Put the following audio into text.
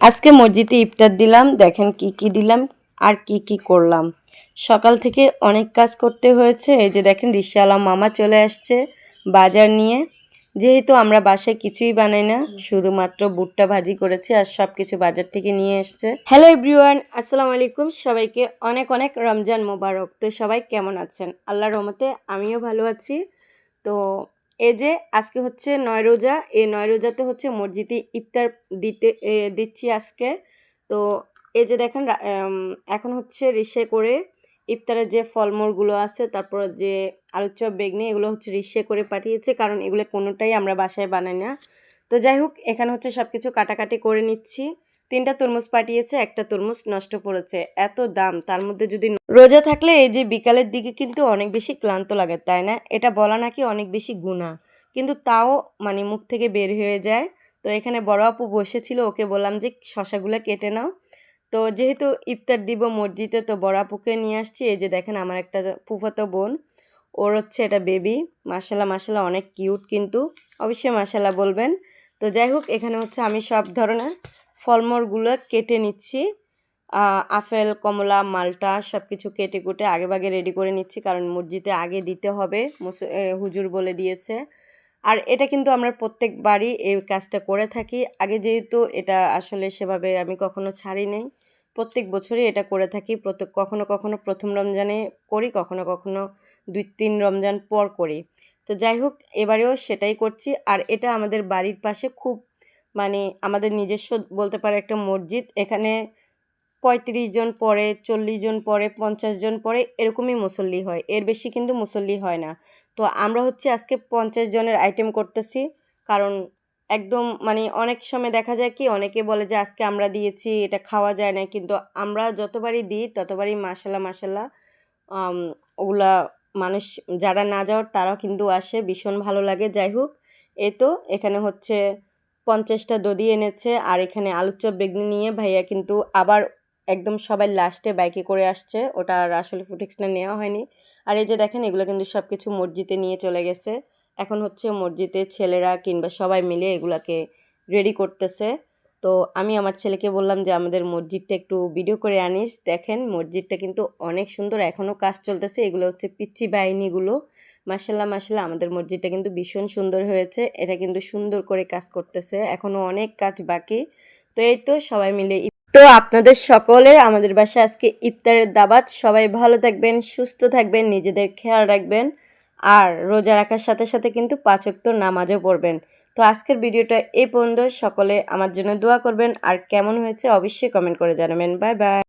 আজকে মসজিদে ইফতার দিলাম। দেখেন কি কি দিলাম আর কি কি করলাম। সকাল থেকে অনেক কাজ করতে হয়েছে। এই যে দেখেন রিকশাওয়ালা মামা চলে আসছে বাজার নিয়ে। যেহেতু আমরা বাসায় কিছুই বানাই না, শুধুমাত্র ভুট্টা ভাজি করেছি আর সব কিছু বাজার থেকে নিয়ে এসছে। হ্যালো এভরিওয়ান, আসসালামু আলাইকুম। সবাইকে অনেক অনেক রমজান মোবারক। তো সবাই কেমন আছেন? আল্লাহর রহমতে আমিও ভালো আছি। তো এই যে আজকে হচ্ছে ৯ রোজা। এই ৯ রোজাতে হচ্ছে মসজিদে ইফতার দিচ্ছি আজকে। তো এই যে দেখেন এখন হচ্ছে রিক্সায় করে ইফতারের যে ফলমূলগুলো আছে, তারপর যে আলুর চপ, বেগনি, এগুলো হচ্ছে রিক্সায় করে পাঠিয়েছে, কারণ এগুলো কোনোটাই আমরা বাসায় বানাই না। তো যাই হোক, এখানে হচ্ছে সব কিছু কাটাকাটি করে নিচ্ছি। ৩টা তরমুজ পাঠিয়েছে, একটা তরমুজ নষ্ট পড়েছে। এত দাম, তার মধ্যে যদি রোজা থাকলে এই যে বিকালের দিকে কিন্তু অনেক বেশি ক্লান্ত লাগে, তাই না? এটা বলা নাকি অনেক বেশি গুনাহ, কিন্তু তাও মানে মুখ থেকে বের হয়ে যায়। তো এখানে বড় আপু বসেছিল, ওকে বললাম যে শশাগুলো কেটে নাও। তো যেহেতু ইফতার দিব মসজিদে, তো বড় আপুকে নিয়ে আসছি। এই যে দেখেন আমার একটা ফুফাতো বোন, ওর হচ্ছে এটা বেবি। মাশাল্লাহ মাশাল্লাহ, অনেক কিউট কিন্তু, অবশ্যই মাশাল্লাহ বলবেন। তো যাই হোক, এখানে হচ্ছে আমি সব ধরনের ফলমূলগুলো কেটে নিচ্ছি। আপেল, কমলা, মালটা সব কিছু কেটে কুটে আগেভাগে রেডি করে নিচ্ছি, কারণ মসজিদে আগে দিতে হবে, হুজুর বলে দিয়েছে। আর এটা কিন্তু আমরা প্রত্যেকবারই এই কাজটা করে থাকি। আগে যেহেতু এটা আসলে সেভাবে আমি কখনো ছাড়ি নাই, প্রত্যেক বছরই এটা করে থাকি। কখনো কখনো প্রথম রমজানে করি, কখনো কখনো ২-৩ রমজান পর করি। তো যাই হোক, এবারেও সেটাই করছি। আর এটা আমাদের বাড়ির পাশে খুব মানে আমাদের নিজস্ব বলতে পারে একটা মসজিদ। এখানে ৩৫ জন পড়ে, ৪০ জন পড়ে, ৫০ জন পড়ে, এরকমই মুসল্লি হয়। এর বেশি কিন্তু মুসল্লি হয় না। তো আমরা হচ্ছে আজকে ৫০ জনের আইটেম করতেছি, কারণ একদম মানে অনেক সময় দেখা যায় কি, অনেকে বলে যে আজকে আমরা দিয়েছি, এটা খাওয়া যায় না। কিন্তু আমরা যতবারই দিই ততবারই মাশাল্লাহ মাশাল্লাহ আম ওগুলা মানুষ যারা না যাওয়ার তারাও কিন্তু আসে, ভীষণ ভালো লাগে। যাই হোক, এই তো এখানে হচ্ছে ৫০টা দধি এনেছে, আর এখানে আলুর চপ, বেগুনি নিয়ে ভাইয়া কিন্তু আবার একদম সবাই লাস্টে বাইকে করে আসছে। ওটা আর আসলে ফুটেক্সটা নেওয়া হয়নি। আর এই যে দেখেন, এগুলো কিন্তু সব কিছু মসজিদে নিয়ে চলে গেছে। এখন হচ্ছে মসজিদে ছেলেরা কিংবা সবাই মিলে এগুলাকে রেডি করতেছে। তো আমি আমার ছেলেকে বললাম যে আমাদের মসজিদটা একটু ভিডিও করে আনিস। দেখেন মসজিদটা কিন্তু অনেক সুন্দর, এখনও কাজ চলতেছে। এগুলো হচ্ছে পিচ্চি বাহিনীগুলো। মাশাল্লাহ মাশাল্লাহ, আমাদের মসজিদটা কিন্তু ভীষণ সুন্দর হয়েছে। এটা কিন্তু সুন্দর করে কাজ করতেছে, এখনও অনেক কাজ বাকি। তো এই তো সবাই মিলে তো আপনাদের সকলের আমাদের বাসায় আজকে ইফতারের দাওয়াত। সবাই ভালো থাকবেন, সুস্থ থাকবেন, নিজেদের খেয়াল রাখবেন। আর রোজা রাখার সাথে সাথে কিন্তু ৫ ওয়াক্ত নামাজও পড়বেন। তো আজকের ভিডিওটা এই পর্যন্ত। সকলে আমার জন্য দোয়া করবেন, আর কেমন হয়েছে অবশ্যই কমেন্ট করে জানাবেন। Bye bye.